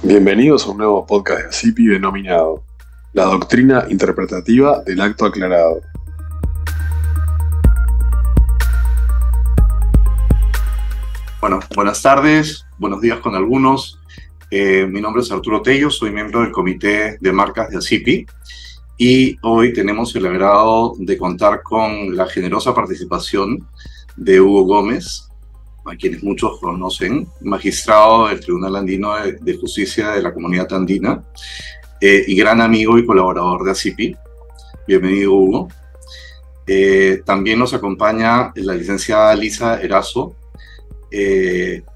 Bienvenidos a un nuevo podcast de ACIPI denominado La Doctrina Interpretativa del Acto Aclarado. Bueno, buenas tardes, buenos días con algunos. Mi nombre es Arturo Tello, soy miembro del Comité de Marcas de ACIPI y hoy tenemos el agrado de contar con la generosa participación de Hugo Gómez, a quienes muchos conocen, magistrado del Tribunal Andino de Justicia de la Comunidad Andina y gran amigo y colaborador de ACIPI. Bienvenido, Hugo. También nos acompaña la licenciada Lisa Erazo,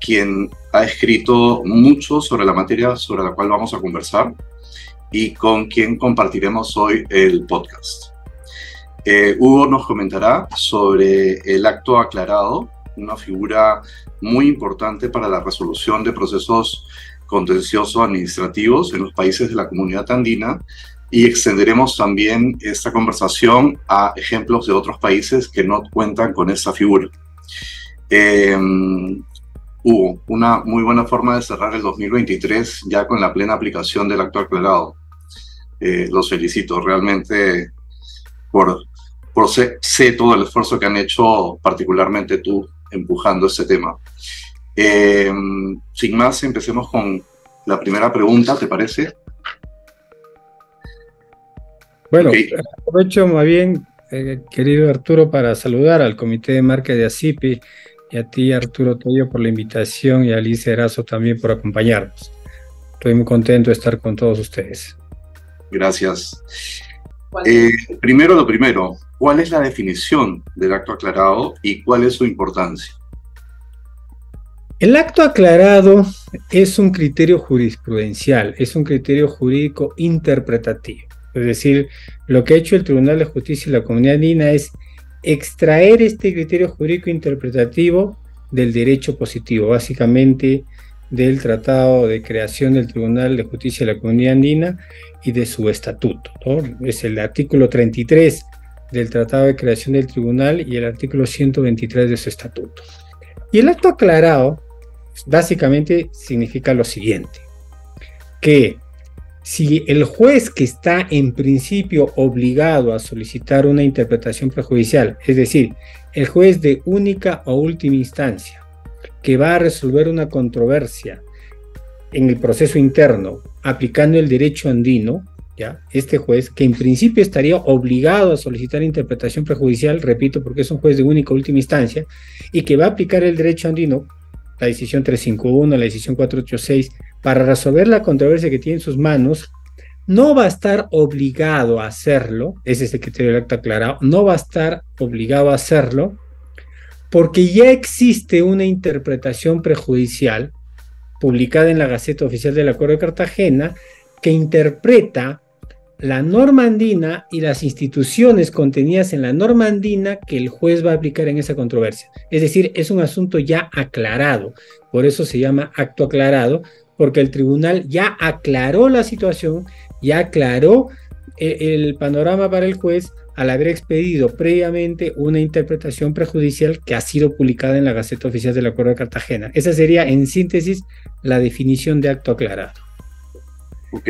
quien ha escrito mucho sobre la materia sobre la cual vamos a conversar y con quien compartiremos hoy el podcast. Hugo nos comentará sobre el acto aclarado, una figura muy importante para la resolución de procesos contenciosos administrativos en los países de la Comunidad Andina, y extenderemos también esta conversación a ejemplos de otros países que no cuentan con esta figura. Hugo, una muy buena forma de cerrar el 2023 ya con la plena aplicación del acto aclarado. Los felicito realmente por sé todo el esfuerzo que han hecho, particularmente tú, empujando este tema. Sin más, empecemos con la primera pregunta, ¿te parece? Bueno, aprovecho más bien, querido Arturo, para saludar al Comité de Marcas de ACIPI y a ti, Arturo Tello, por la invitación, y a Liz Erazo también por acompañarnos. Estoy muy contento de estar con todos ustedes. Gracias. Primero lo primero, ¿cuál es la definición del acto aclarado y cuál es su importancia? El acto aclarado es un criterio jurisprudencial, es un criterio jurídico interpretativo. Es decir, lo que ha hecho el Tribunal de Justicia y la Comunidad Andina es extraer este criterio jurídico interpretativo del derecho positivo, básicamente del Tratado de Creación del Tribunal de Justicia de la Comunidad Andina y de su estatuto, ¿no? Es el artículo 33 del Tratado de Creación del Tribunal y el artículo 123 de su estatuto. Y el acto aclarado básicamente significa lo siguiente, que si el juez que está en principio obligado a solicitar una interpretación prejudicial, es decir, el juez de única o última instancia, que va a resolver una controversia en el proceso interno aplicando el derecho andino, ¿ya? Este juez, que en principio estaría obligado a solicitar interpretación prejudicial, repito, porque es un juez de única o última instancia, y que va a aplicar el derecho andino, la decisión 351, la decisión 486, para resolver la controversia que tiene en sus manos, no va a estar obligado a hacerlo, ese es el criterio del acto aclarado, no va a estar obligado a hacerlo, porque ya existe una interpretación prejudicial publicada en la Gaceta Oficial del Acuerdo de Cartagena que interpreta la norma andina y las instituciones contenidas en la norma andina que el juez va a aplicar en esa controversia. Es decir, es un asunto ya aclarado, por eso se llama acto aclarado, porque el tribunal ya aclaró la situación, ya aclaró el panorama para el juez al haber expedido previamente una interpretación prejudicial que ha sido publicada en la Gaceta Oficial del Acuerdo de Cartagena. Esa sería, en síntesis, la definición de acto aclarado. Ok,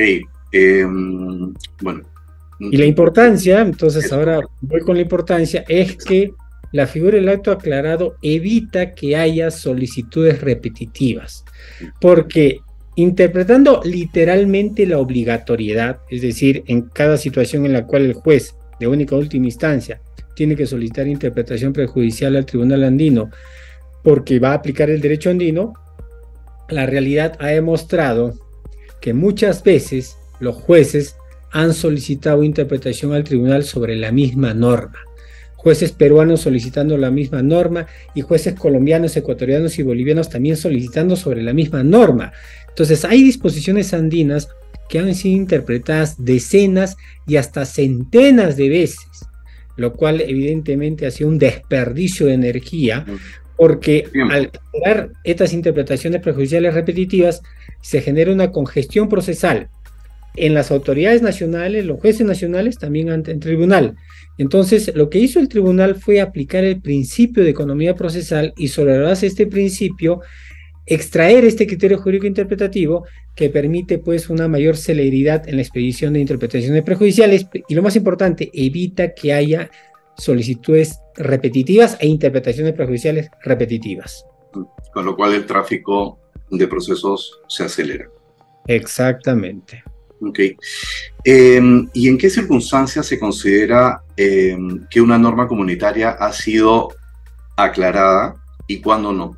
bueno. Y la importancia, entonces ahora voy con la importancia, es que la figura del acto aclarado evita que haya solicitudes repetitivas, porque interpretando literalmente la obligatoriedad, es decir, en cada situación en la cual el juez de única o última instancia tiene que solicitar interpretación prejudicial al Tribunal Andino porque va a aplicar el derecho andino, la realidad ha demostrado que muchas veces los jueces han solicitado interpretación al tribunal sobre la misma norma. Jueces peruanos solicitando la misma norma y jueces colombianos, ecuatorianos y bolivianos también solicitando sobre la misma norma. Entonces hay disposiciones andinas que han sido interpretadas decenas y hasta centenas de veces, lo cual evidentemente ha sido un desperdicio de energía, porque al generar estas interpretaciones prejudiciales repetitivas se genera una congestión procesal en las autoridades nacionales, los jueces nacionales, también ante el tribunal. Entonces, lo que hizo el tribunal fue aplicar el principio de economía procesal y sobre la base de este principio extraer este criterio jurídico interpretativo que permite pues una mayor celeridad en la expedición de interpretaciones prejudiciales y lo más importante, evita que haya solicitudes repetitivas e interpretaciones prejudiciales repetitivas. Con lo cual el tráfico de procesos se acelera. Exactamente. Ok. ¿Y en qué circunstancias se considera que una norma comunitaria ha sido aclarada y cuándo no?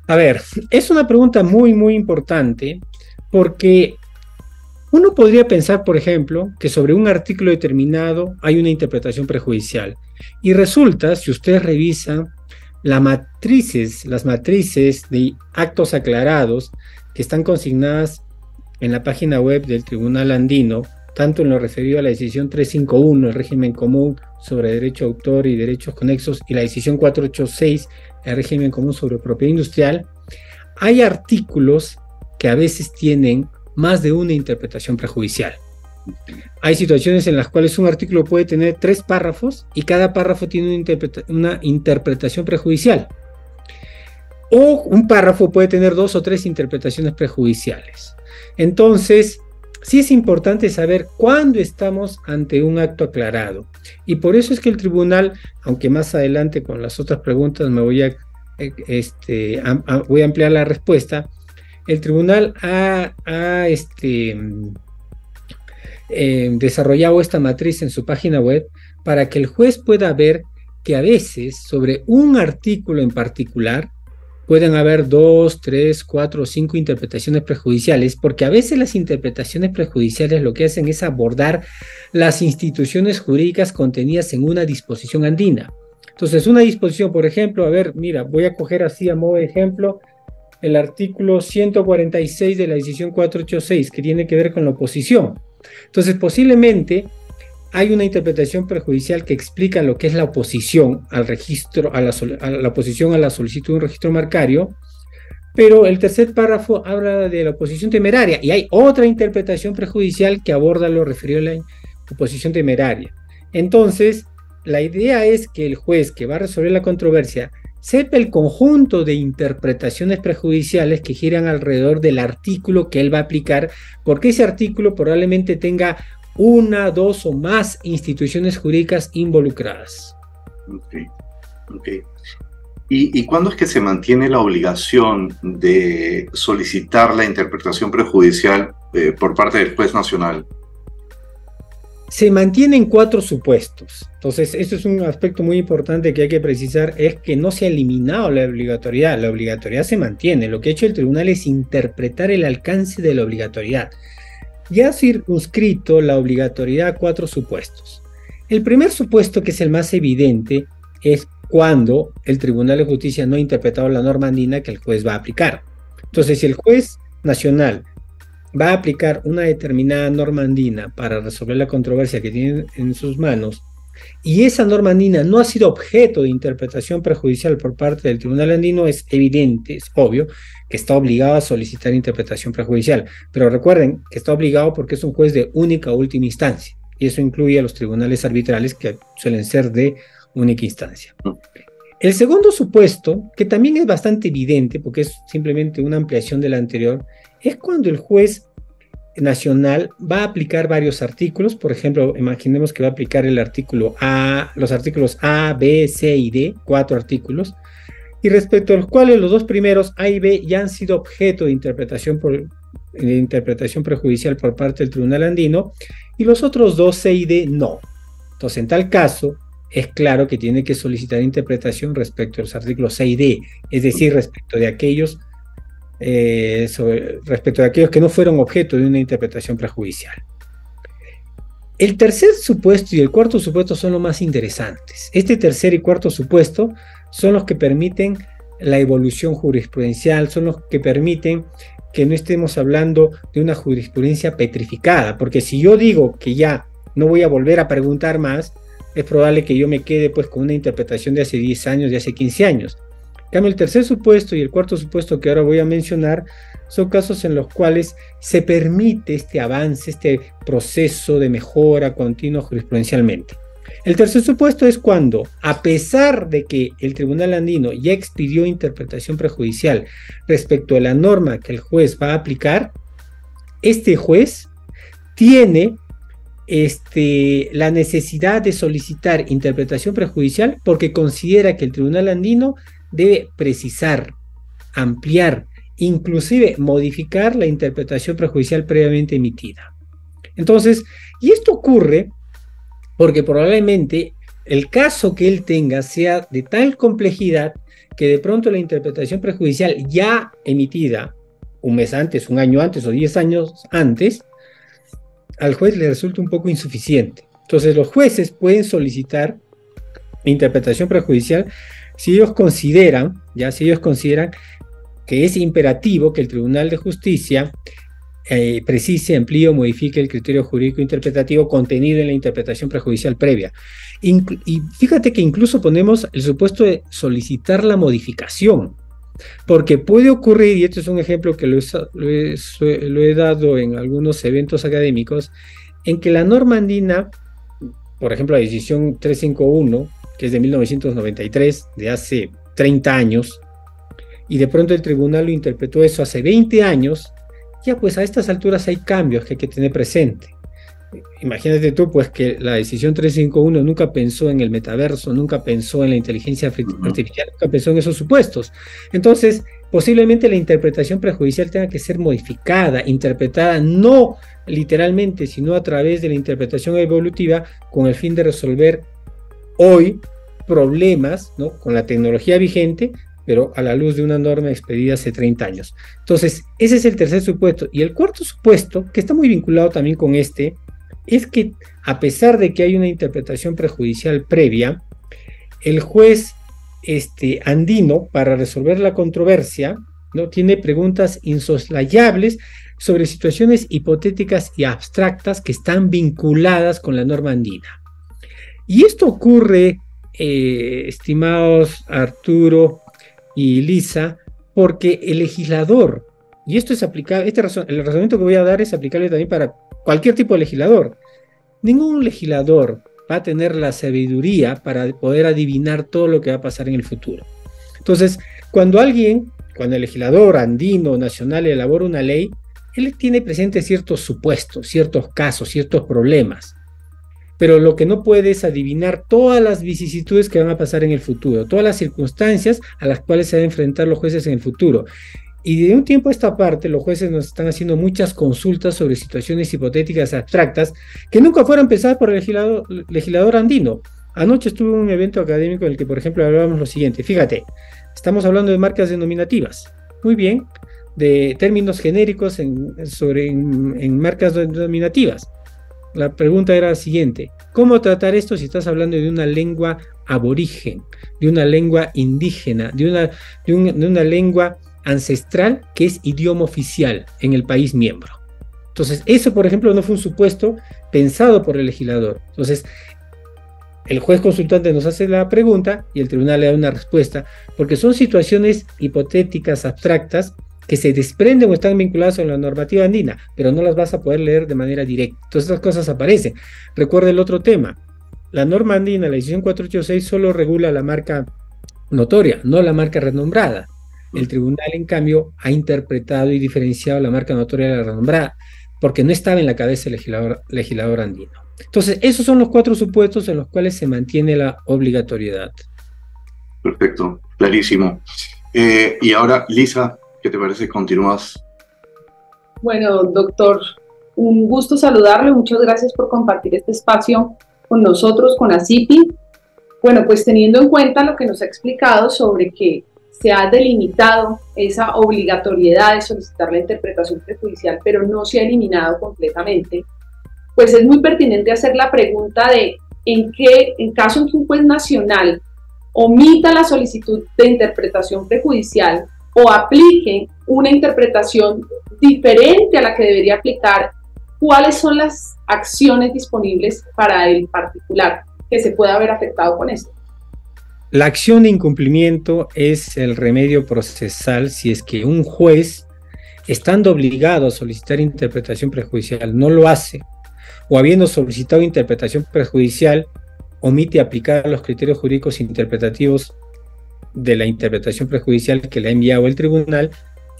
A ver, es una pregunta muy, muy importante porque uno podría pensar, por ejemplo, que sobre un artículo determinado hay una interpretación prejudicial. Y resulta, si ustedes revisan las matrices de actos aclarados que están consignadas en la página web del Tribunal Andino, tanto en lo referido a la decisión 351, el régimen común sobre derecho de autor y derechos conexos, y la decisión 486, el régimen común sobre propiedad industrial, hay artículos que a veces tienen más de una interpretación prejudicial. Hay situaciones en las cuales un artículo puede tener 3 párrafos y cada párrafo tiene una interpretación prejudicial. O un párrafo puede tener 2 o 3 interpretaciones prejudiciales. Entonces, sí es importante saber cuándo estamos ante un acto aclarado. Y por eso es que el tribunal, aunque más adelante con las otras preguntas me voy a ampliar la respuesta, el tribunal ha desarrollado esta matriz en su página web para que el juez pueda ver que a veces sobre un artículo en particular pueden haber 2, 3, 4 o 5 interpretaciones prejudiciales, porque a veces las interpretaciones prejudiciales lo que hacen es abordar las instituciones jurídicas contenidas en una disposición andina. Entonces, una disposición, por ejemplo, a ver, mira, voy a coger así a modo de ejemplo el artículo 146 de la decisión 486, que tiene que ver con la oposición. Entonces, posiblemente hay una interpretación prejudicial que explica lo que es la oposición al registro, a la oposición a la solicitud de un registro marcario, pero el tercer párrafo habla de la oposición temeraria y hay otra interpretación prejudicial que aborda lo referido a la oposición temeraria. Entonces, la idea es que el juez que va a resolver la controversia sepa el conjunto de interpretaciones prejudiciales que giran alrededor del artículo que él va a aplicar, porque ese artículo probablemente tenga 1, 2 o más instituciones jurídicas involucradas. Ok. ¿Y cuándo es que se mantiene la obligación de solicitar la interpretación prejudicial por parte del juez nacional? Se mantienen 4 supuestos. Entonces, esto es un aspecto muy importante que hay que precisar, es que no se ha eliminado la obligatoriedad. La obligatoriedad se mantiene. Lo que ha hecho el tribunal es interpretar el alcance de la obligatoriedad. Ya ha circunscrito la obligatoriedad a 4 supuestos. El primer supuesto, que es el más evidente, es cuando el Tribunal de Justicia no ha interpretado la norma andina que el juez va a aplicar. Entonces, si el juez nacional va a aplicar una determinada norma andina para resolver la controversia que tiene en sus manos, y esa norma andina no ha sido objeto de interpretación prejudicial por parte del Tribunal Andino, es evidente, es obvio, que está obligado a solicitar interpretación prejudicial. Pero recuerden que está obligado porque es un juez de única o última instancia, y eso incluye a los tribunales arbitrales que suelen ser de única instancia. El segundo supuesto, que también es bastante evidente porque es simplemente una ampliación de la anterior, es cuando el juez nacional va a aplicar varios artículos. Por ejemplo, imaginemos que va a aplicar el artículo A, los artículos A, B, C y D, 4 artículos, y respecto a los cuales los 2 primeros, A y B, ya han sido objeto de interpretación prejudicial por parte del Tribunal Andino, y los otros 2, C y D, no. Entonces, en tal caso, es claro que tiene que solicitar interpretación respecto a los artículos C y D, es decir, respecto de aquellos que no fueron objeto de una interpretación prejudicial. El tercer supuesto y el cuarto supuesto son los más interesantes. Este tercer y cuarto supuesto son los que permiten la evolución jurisprudencial, son los que permiten que no estemos hablando de una jurisprudencia petrificada, porque si yo digo que ya no voy a volver a preguntar más, es probable que yo me quede pues con una interpretación de hace 10 años, de hace 15 años. En cambio, el tercer supuesto y el cuarto supuesto que ahora voy a mencionar son casos en los cuales se permite este avance, este proceso de mejora continua jurisprudencialmente. El tercer supuesto es cuando, a pesar de que el tribunal andino ya expidió interpretación prejudicial respecto a la norma que el juez va a aplicar, este juez tiene la necesidad de solicitar interpretación prejudicial porque considera que el tribunal andino debe precisar, ampliar, inclusive modificar la interpretación prejudicial previamente emitida. Entonces, y esto ocurre porque probablemente el caso que él tenga sea de tal complejidad que de pronto la interpretación prejudicial ya emitida un mes antes, un año antes o 10 años antes, al juez le resulta un poco insuficiente. Entonces los jueces pueden solicitar interpretación prejudicial si ellos consideran que es imperativo que el Tribunal de Justicia precise, amplíe o modifique el criterio jurídico interpretativo contenido en la interpretación prejudicial previa. Y fíjate que incluso ponemos el supuesto de solicitar la modificación, porque puede ocurrir, y este es un ejemplo que lo he dado en algunos eventos académicos, en que la norma andina, por ejemplo la decisión 351, que es de 1993, de hace 30 años, y de pronto el tribunal lo interpretó eso hace 20 años, ya pues a estas alturas hay cambios que hay que tener presente. Imagínate tú pues que la decisión 351 nunca pensó en el metaverso, nunca pensó en la inteligencia artificial, nunca pensó en esos supuestos. Entonces, posiblemente la interpretación prejudicial tenga que ser modificada, interpretada no literalmente, sino a través de la interpretación evolutiva con el fin de resolver hoy problemas, ¿no?, con la tecnología vigente, pero a la luz de una norma expedida hace 30 años. Entonces, ese es el tercer supuesto. Y el cuarto supuesto, que está muy vinculado también con este, es que a pesar de que hay una interpretación prejudicial previa, el juez andino, para resolver la controversia, ¿no?, tiene preguntas insoslayables sobre situaciones hipotéticas y abstractas que están vinculadas con la norma andina. Y esto ocurre, estimados Arturo y Lisa, porque el legislador, y esto es aplicable, el razonamiento que voy a dar es aplicable también para cualquier tipo de legislador. Ningún legislador va a tener la sabiduría para poder adivinar todo lo que va a pasar en el futuro. Entonces, cuando el legislador andino nacional elabora una ley, él tiene presente ciertos supuestos, ciertos casos, ciertos problemas. Pero lo que no puede es adivinar todas las vicisitudes que van a pasar en el futuro, todas las circunstancias a las cuales se van a enfrentar los jueces en el futuro. Y de un tiempo a esta parte, los jueces nos están haciendo muchas consultas sobre situaciones hipotéticas abstractas que nunca fueron pensadas por el legislador andino. Anoche estuve en un evento académico en el que, por ejemplo, hablábamos lo siguiente. Fíjate, estamos hablando de marcas denominativas. Muy bien, de términos genéricos en marcas denominativas. La pregunta era la siguiente: ¿cómo tratar esto si estás hablando de una lengua aborigen, de una lengua indígena, de una lengua ancestral que es idioma oficial en el país miembro? Entonces, eso, por ejemplo, no fue un supuesto pensado por el legislador. Entonces, el juez consultante nos hace la pregunta y el tribunal le da una respuesta, porque son situaciones hipotéticas, abstractas, que se desprenden o están vinculadas con la normativa andina, pero no las vas a poder leer de manera directa. Entonces estas cosas aparecen. Recuerda el otro tema. La norma andina, la decisión 486, solo regula la marca notoria, no la marca renombrada. El tribunal, en cambio, ha interpretado y diferenciado la marca notoria de la renombrada, porque no estaba en la cabeza del legislador andino. Entonces, esos son los 4 supuestos en los cuales se mantiene la obligatoriedad. Perfecto, clarísimo. Y ahora, Lisa, ¿qué te parece? ¿Continúas? Bueno, doctor, un gusto saludarle. Muchas gracias por compartir este espacio con nosotros, con ASIPI. Bueno, pues teniendo en cuenta lo que nos ha explicado sobre que se ha delimitado esa obligatoriedad de solicitar la interpretación prejudicial, pero no se ha eliminado completamente, pues es muy pertinente hacer la pregunta de en caso en que un juez nacional omita la solicitud de interpretación prejudicial o aplique una interpretación diferente a la que debería aplicar, ¿cuáles son las acciones disponibles para el particular que se pueda haber afectado con esto? La acción de incumplimiento es el remedio procesal si es que un juez, estando obligado a solicitar interpretación prejudicial, no lo hace, o habiendo solicitado interpretación prejudicial, omite aplicar los criterios jurídicos interpretativos de la interpretación prejudicial que le ha enviado el tribunal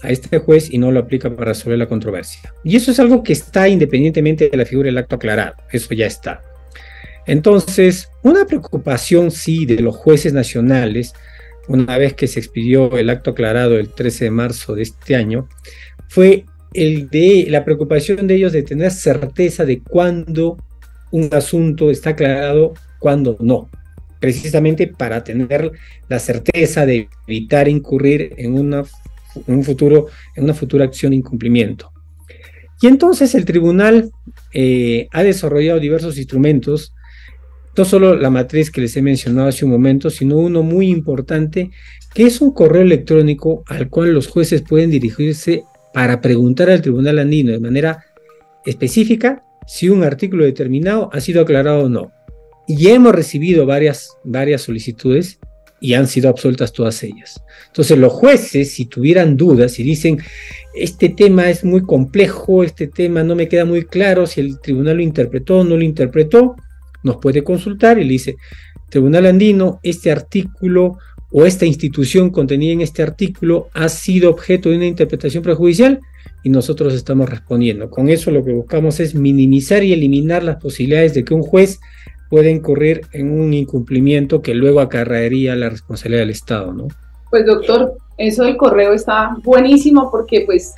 a este juez y no lo aplica para resolver la controversia. Y eso es algo que está independientemente de la figura del acto aclarado, eso ya está. Entonces, una preocupación sí de los jueces nacionales, una vez que se expidió el acto aclarado el 13 de marzo de este año, fue la preocupación de ellos de tener certeza de cuándo un asunto está aclarado, cuándo no, precisamente para tener la certeza de evitar incurrir en una futura acción de incumplimiento. Y entonces el tribunal ha desarrollado diversos instrumentos, no solo la matriz que les he mencionado hace un momento, sino uno muy importante, que es un correo electrónico al cual los jueces pueden dirigirse para preguntar al tribunal andino de manera específica si un artículo determinado ha sido aclarado o no. Y ya hemos recibido varias solicitudes y han sido absueltas todas ellas. Entonces los jueces, si tuvieran dudas, si dicen, este tema es muy complejo, este tema no me queda muy claro, si el tribunal lo interpretó o no lo interpretó, nos puede consultar y le dice, tribunal andino, este artículo o esta institución contenida en este artículo ha sido objeto de una interpretación prejudicial, y nosotros estamos respondiendo. Con eso lo que buscamos es minimizar y eliminar las posibilidades de que un juez pueda incurrir en un incumplimiento que luego acarrearía la responsabilidad del Estado, ¿no? Pues doctor, eso del correo está buenísimo porque pues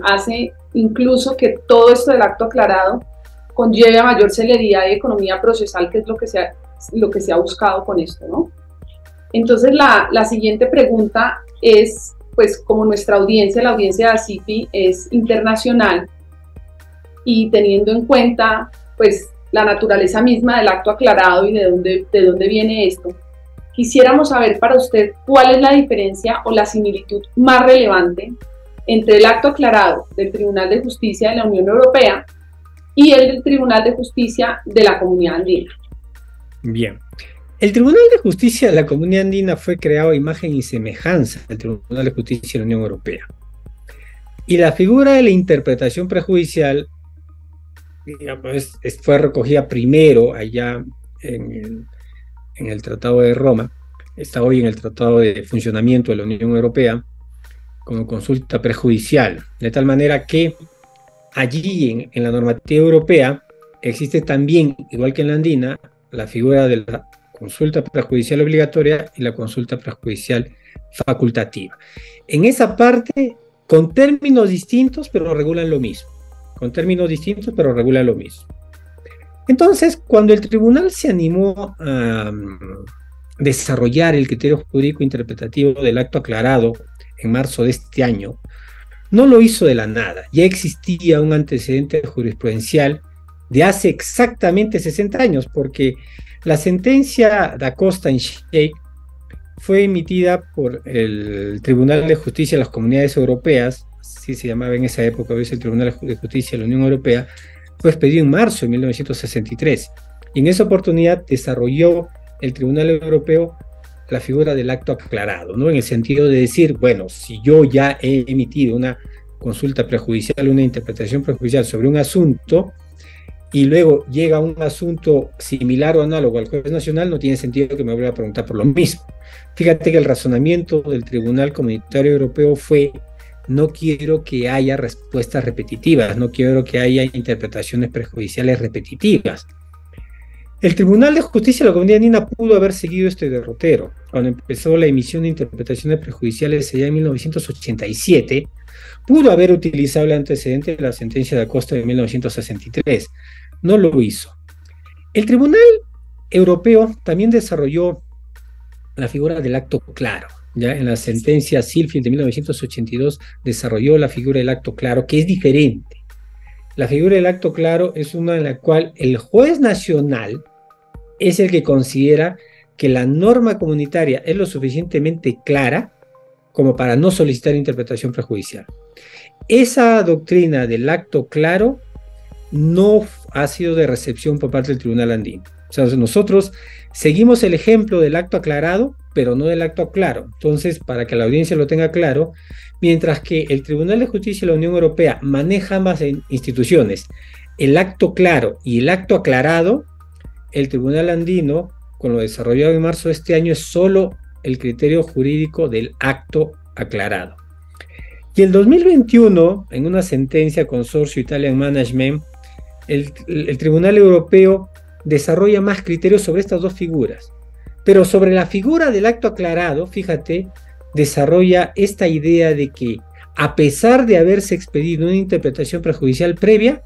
hace incluso que todo esto del acto aclarado conlleve a mayor celeridad y economía procesal, que es lo que se ha buscado con esto, ¿no? Entonces la siguiente pregunta es, pues como nuestra audiencia, la audiencia de ASIPI es internacional y teniendo en cuenta pues la naturaleza misma del acto aclarado y de dónde viene esto, quisiéramos saber para usted cuál es la diferencia o la similitud más relevante entre el acto aclarado del Tribunal de Justicia de la Unión Europea y el del Tribunal de Justicia de la Comunidad Andina. Bien. El Tribunal de Justicia de la Comunidad Andina fue creado a imagen y semejanza del Tribunal de Justicia de la Unión Europea. Y la figura de la interpretación prejudicial fue recogida primero allá en el Tratado de Roma, está hoy en el Tratado de Funcionamiento de la Unión Europea, como consulta prejudicial, de tal manera que allí en la normativa europea existe también, igual que en la andina, la figura de la consulta prejudicial obligatoria y la consulta prejudicial facultativa. En esa parte, con términos distintos, pero regulan lo mismo. Con términos distintos, pero regulan lo mismo. Entonces, cuando el tribunal se animó a desarrollar el criterio jurídico interpretativo del acto aclarado en marzo de este año, no lo hizo de la nada. Ya existía un antecedente jurisprudencial de hace exactamente 60 años, porque la sentencia da Costa en Sheikh fue emitida por el Tribunal de Justicia de las Comunidades Europeas, así se llamaba en esa época, hoy es el Tribunal de Justicia de la Unión Europea, fue expedido en marzo de 1963. Y en esa oportunidad desarrolló el Tribunal Europeo la figura del acto aclarado, ¿no? En el sentido de decir, bueno, si yo ya he emitido una consulta prejudicial, una interpretación prejudicial sobre un asunto, y luego llega un asunto similar o análogo al juez nacional, no tiene sentido que me vuelva a preguntar por lo mismo. Fíjate que el razonamiento del Tribunal Comunitario Europeo fue: no quiero que haya respuestas repetitivas, no quiero que haya interpretaciones prejudiciales repetitivas. El Tribunal de Justicia de la Comunidad Andina pudo haber seguido este derrotero. Cuando empezó la emisión de interpretaciones prejudiciales allá en 1987, pudo haber utilizado el antecedente de la sentencia de Acosta de 1963. No lo hizo. El Tribunal Europeo también desarrolló la figura del acto claro. Ya en la sentencia Silfield de 1982 desarrolló la figura del acto claro, que es diferente. La figura del acto claro es una en la cual el juez nacional es el que considera que la norma comunitaria es lo suficientemente clara como para no solicitar interpretación prejudicial. Esa doctrina del acto claro no ha sido de recepción por parte del Tribunal Andino. O sea, nosotros seguimos el ejemplo del acto aclarado, pero no del acto claro. Entonces, para que la audiencia lo tenga claro, mientras que el Tribunal de Justicia de la Unión Europea maneja ambas instituciones, el acto claro y el acto aclarado, el Tribunal Andino, con lo desarrollado en marzo de este año, es solo el criterio jurídico del acto aclarado. Y el 2021, en una sentencia Consorcio Italian Management, el Tribunal Europeo desarrolla más criterios sobre estas dos figuras. Pero sobre la figura del acto aclarado, fíjate, desarrolla esta idea de que, a pesar de haberse expedido una interpretación prejudicial previa,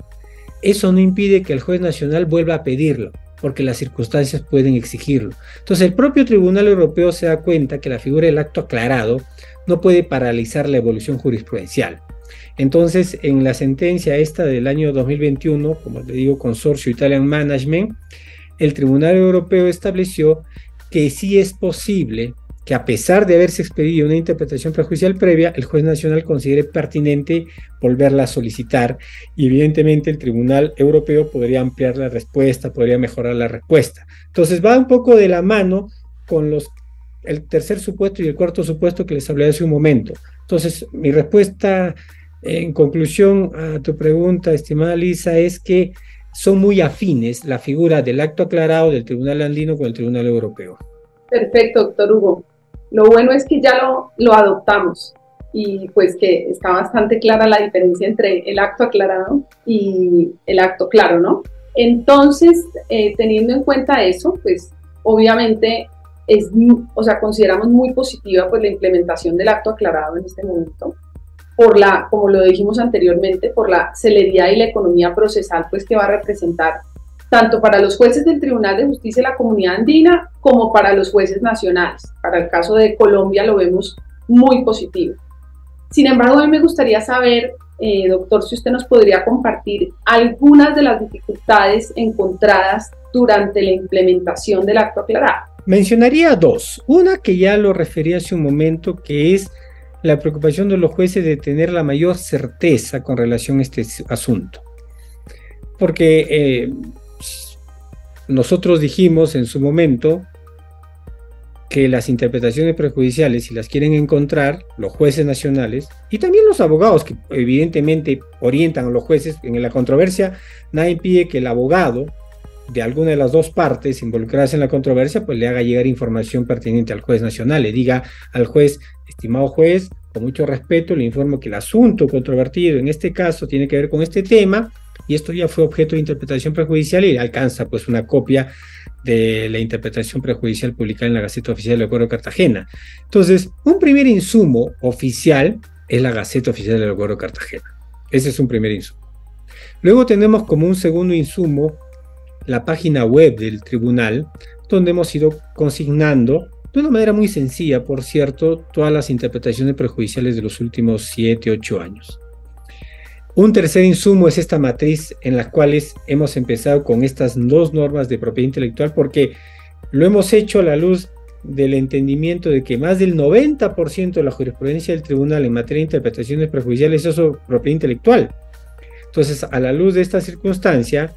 eso no impide que el juez nacional vuelva a pedirlo, porque las circunstancias pueden exigirlo. Entonces, el propio Tribunal Europeo se da cuenta que la figura del acto aclarado no puede paralizar la evolución jurisprudencial. Entonces, en la sentencia esta del año 2021, como le digo, Consorcio Italian Management, el Tribunal Europeo estableció que sí es posible que, a pesar de haberse expedido una interpretación prejudicial previa, el juez nacional considere pertinente volverla a solicitar, y evidentemente el Tribunal Europeo podría ampliar la respuesta, podría mejorar la respuesta. Entonces va un poco de la mano con el tercer supuesto y el cuarto supuesto que les hablé hace un momento. Entonces, mi respuesta en conclusión a tu pregunta, estimada Lisa, es que son muy afines la figura del acto aclarado del Tribunal Andino con el Tribunal Europeo. Perfecto, doctor Hugo. Lo bueno es que ya lo adoptamos y pues que está bastante clara la diferencia entre el acto aclarado y el acto claro, ¿no? Entonces, teniendo en cuenta eso, pues obviamente consideramos muy positiva pues la implementación del acto aclarado en este momento, como lo dijimos anteriormente, por la celeridad y la economía procesal pues que va a representar tanto para los jueces del Tribunal de Justicia de la Comunidad Andina como para los jueces nacionales. Para el caso de Colombia lo vemos muy positivo. Sin embargo, a mí me gustaría saber, doctor, si usted nos podría compartir algunas de las dificultades encontradas durante la implementación del acto aclarado. Mencionaría dos. Una que ya lo referí hace un momento, que es la preocupación de los jueces de tener la mayor certeza con relación a este asunto. Porque nosotros dijimos en su momento que las interpretaciones prejudiciales, si las quieren encontrar los jueces nacionales y también los abogados que evidentemente orientan a los jueces en la controversia, nadie impide que el abogado de alguna de las dos partes involucradas en la controversia pues le haga llegar información pertinente al juez nacional, le diga al juez: estimado juez, con mucho respeto le informo que el asunto controvertido en este caso tiene que ver con este tema y esto ya fue objeto de interpretación prejudicial, y alcanza pues una copia de la interpretación prejudicial publicada en la Gaceta Oficial del Acuerdo de Cartagena. Entonces, un primer insumo oficial es la Gaceta Oficial del Acuerdo de Cartagena. Ese es un primer insumo. Luego tenemos como un segundo insumo la página web del tribunal, donde hemos ido consignando de una manera muy sencilla, por cierto, todas las interpretaciones prejudiciales de los últimos 7, 8 años. Un tercer insumo es esta matriz en la cual hemos empezado con estas dos normas de propiedad intelectual, porque lo hemos hecho a la luz del entendimiento de que más del 90% de la jurisprudencia del tribunal en materia de interpretaciones prejudiciales es sobre propiedad intelectual. Entonces, a la luz de esta circunstancia,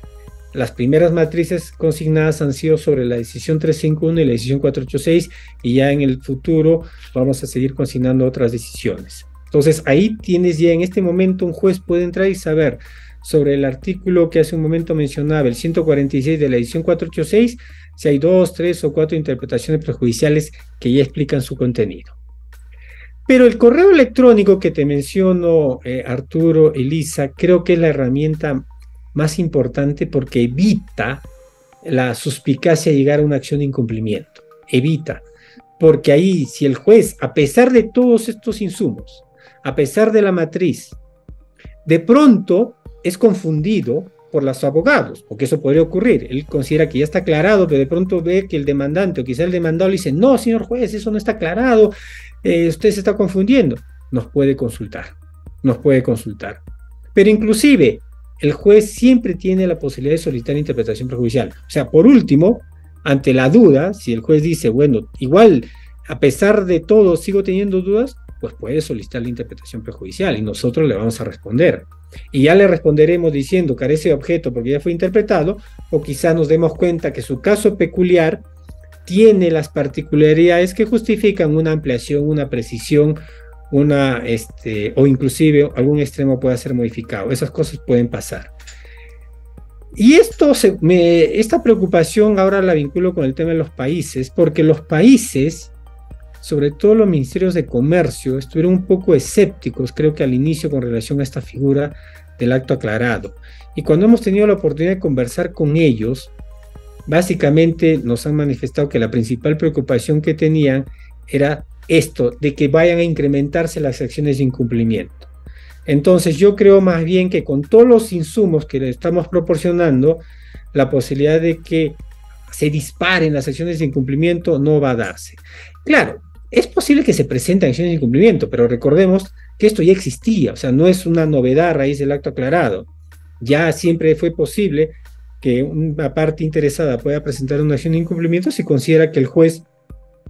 las primeras matrices consignadas han sido sobre la decisión 351 y la decisión 486, y ya en el futuro vamos a seguir consignando otras decisiones. Entonces, ahí tienes ya en este momento, un juez puede entrar y saber sobre el artículo que hace un momento mencionaba, el 146 de la edición 486, si hay 2, 3 o 4 interpretaciones prejudiciales que ya explican su contenido. Pero el correo electrónico que te menciono, Arturo, Elisa, creo que es la herramienta más importante porque evita la suspicacia de llegar a una acción de incumplimiento. Evita, porque ahí, si el juez, a pesar de todos estos insumos, a pesar de la matriz, de pronto es confundido por los abogados, porque eso podría ocurrir. Él considera que ya está aclarado, pero de pronto ve que el demandante o quizá el demandado le dice: no, señor juez, eso no está aclarado, usted se está confundiendo. Nos puede consultar. Pero inclusive, el juez siempre tiene la posibilidad de solicitar interpretación prejudicial. O sea, por último, ante la duda, si el juez dice: bueno, igual, a pesar de todo, sigo teniendo dudas, pues puede solicitar la interpretación prejudicial y nosotros le vamos a responder. Y ya le responderemos diciendo: carece de objeto porque ya fue interpretado, o quizás nos demos cuenta que su caso peculiar tiene las particularidades que justifican una ampliación, una precisión, o inclusive algún extremo pueda ser modificado. Esas cosas pueden pasar. Y esta preocupación ahora la vinculo con el tema de los países, porque los países, sobre todo los ministerios de comercio, estuvieron un poco escépticos, creo que al inicio, con relación a esta figura del acto aclarado. Y cuando hemos tenido la oportunidad de conversar con ellos, básicamente nos han manifestado que la principal preocupación que tenían era esto, de que vayan a incrementarse las acciones de incumplimiento. Entonces yo creo más bien que con todos los insumos que le estamos proporcionando, la posibilidad de que se disparen las acciones de incumplimiento no va a darse. Claro, es posible que se presenten acciones de incumplimiento, pero recordemos que esto ya existía, o sea, no es una novedad a raíz del acto aclarado. Ya siempre fue posible que una parte interesada pueda presentar una acción de incumplimiento si considera que el juez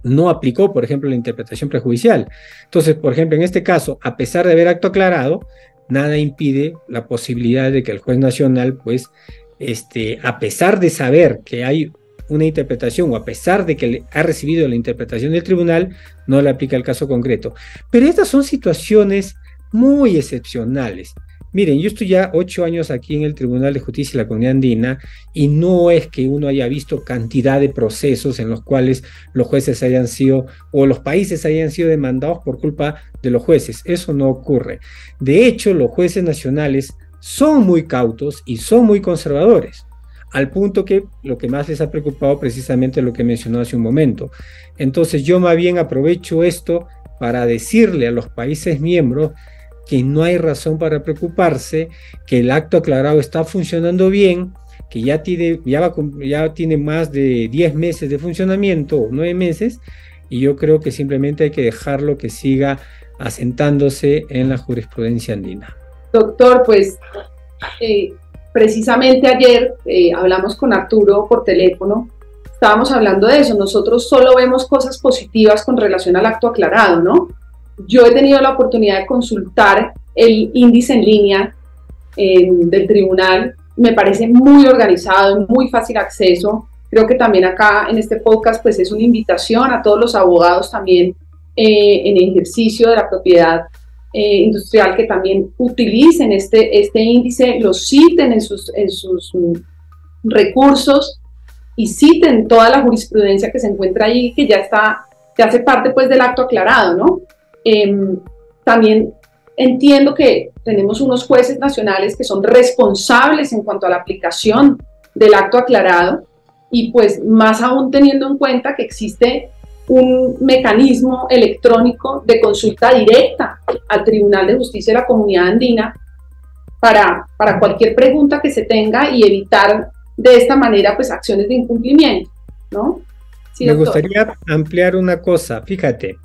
no aplicó, por ejemplo, la interpretación prejudicial. Entonces, por ejemplo, en este caso, a pesar de haber acto aclarado, nada impide la posibilidad de que el juez nacional, pues, a pesar de saber que hay una interpretación o a pesar de que ha recibido la interpretación del tribunal, no le aplica el caso concreto. Pero estas son situaciones muy excepcionales. Miren, yo estoy ya 8 años aquí en el Tribunal de Justicia de la Comunidad Andina y no es que uno haya visto cantidad de procesos en los cuales los jueces hayan sido o los países hayan sido demandados por culpa de los jueces. Eso no ocurre. De hecho, los jueces nacionales son muy cautos y son muy conservadores, al punto que lo que más les ha preocupado precisamente lo que mencionó hace un momento. Entonces yo más bien aprovecho esto para decirle a los países miembros que no hay razón para preocuparse, que el acto aclarado está funcionando bien, que ya tiene más de 10 meses de funcionamiento, o 9 meses, y yo creo que simplemente hay que dejarlo que siga asentándose en la jurisprudencia andina. Doctor, pues precisamente ayer hablamos con Arturo por teléfono, estábamos hablando de eso, nosotros solo vemos cosas positivas con relación al acto aclarado, ¿no? Yo he tenido la oportunidad de consultar el índice en línea del tribunal, me parece muy organizado, muy fácil acceso. Creo que también acá en este podcast pues es una invitación a todos los abogados también en ejercicio de la propiedad industrial que también utilicen este índice, lo citen en sus recursos y citen toda la jurisprudencia que se encuentra ahí, que ya hace parte pues del acto aclarado, ¿no? También entiendo que tenemos unos jueces nacionales que son responsables en cuanto a la aplicación del acto aclarado y pues más aún teniendo en cuenta que existe un mecanismo electrónico de consulta directa al Tribunal de Justicia de la Comunidad Andina para cualquier pregunta que se tenga y evitar de esta manera pues acciones de incumplimiento, ¿no? Sí, me gustaría ampliar una cosa, fíjate.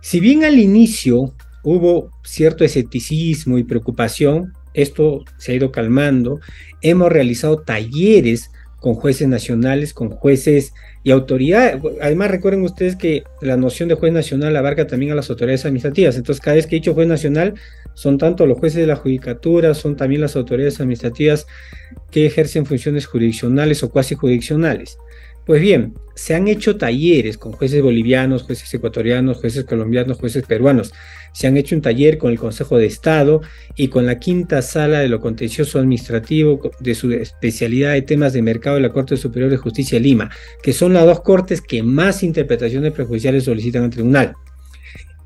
Si bien al inicio hubo cierto escepticismo y preocupación, esto se ha ido calmando. Hemos realizado talleres con jueces nacionales, con jueces y autoridades. Además, recuerden ustedes que la noción de juez nacional abarca también a las autoridades administrativas. Entonces, cada vez que he dicho juez nacional, son tanto los jueces de la judicatura, son también las autoridades administrativas que ejercen funciones jurisdiccionales o cuasi jurisdiccionales. Pues bien, se han hecho talleres con jueces bolivianos, jueces ecuatorianos, jueces colombianos, jueces peruanos. Se han hecho un taller con el Consejo de Estado y con la quinta sala de lo contencioso administrativo de su especialidad de temas de mercado de la Corte Superior de Justicia de Lima, que son las dos cortes que más interpretaciones prejudiciales solicitan al tribunal.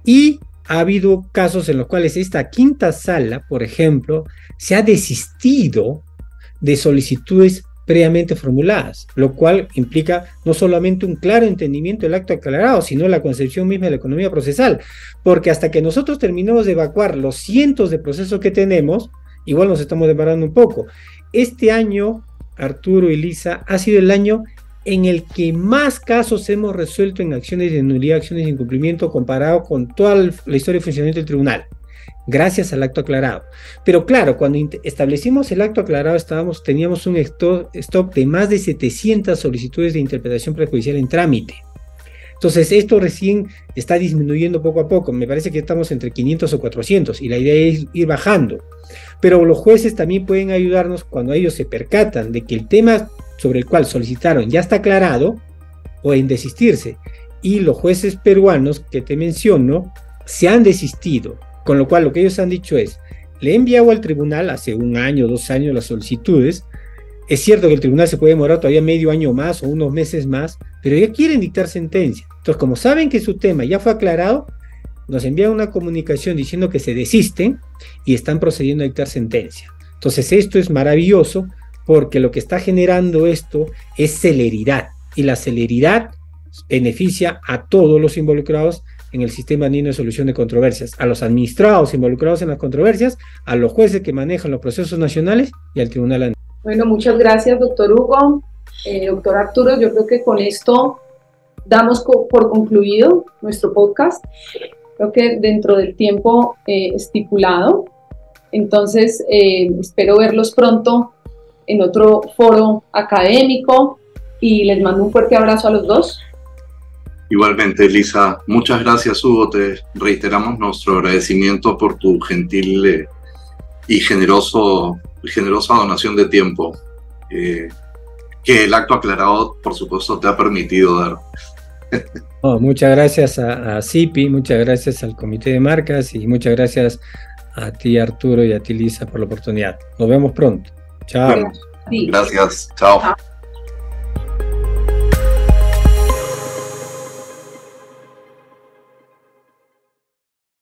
Y ha habido casos en los cuales esta quinta sala, por ejemplo, se ha desistido de solicitudes previamente formuladas, lo cual implica no solamente un claro entendimiento del acto aclarado, sino la concepción misma de la economía procesal, porque hasta que nosotros terminemos de evacuar los cientos de procesos que tenemos, igual nos estamos demorando un poco. Este año, Arturo y Lisa, ha sido el año en el que más casos hemos resuelto en acciones de nulidad, acciones de incumplimiento, comparado con toda la historia de funcionamiento del tribunal, gracias al acto aclarado. Pero claro, cuando establecimos el acto aclarado teníamos un stock de más de 700 solicitudes de interpretación prejudicial en trámite. Entonces esto recién está disminuyendo poco a poco, me parece que estamos entre 500 o 400 y la idea es ir bajando. Pero los jueces también pueden ayudarnos cuando ellos se percatan de que el tema sobre el cual solicitaron ya está aclarado, pueden desistirse. Y los jueces peruanos que te menciono se han desistido. Con lo cual, lo que ellos han dicho es, le he enviado al tribunal hace 1 año, 2 años las solicitudes, Es cierto que el tribunal se puede demorar todavía medio año más o unos meses más, pero ya quieren dictar sentencia. Entonces, como saben que su tema ya fue aclarado, nos envían una comunicación diciendo que se desisten y están procediendo a dictar sentencia. Entonces, esto es maravilloso porque lo que está generando esto es celeridad, y la celeridad beneficia a todos los involucrados en el sistema andino de solución de controversias, a los administrados involucrados en las controversias, a los jueces que manejan los procesos nacionales y al tribunal andino. Bueno, muchas gracias, doctor Hugo. Doctor Arturo, yo creo que con esto damos por concluido nuestro podcast. Creo que dentro del tiempo estipulado. Entonces, espero verlos pronto en otro foro académico y les mando un fuerte abrazo a los dos. Igualmente, Elisa, muchas gracias, Hugo. Te reiteramos nuestro agradecimiento por tu gentil y generosa donación de tiempo que el acto aclarado, por supuesto, te ha permitido dar. Oh, muchas gracias a CIPI, muchas gracias al Comité de Marcas y muchas gracias a ti, Arturo, y a ti, Lisa, por la oportunidad. Nos vemos pronto. Chao. Bueno, gracias. Chao.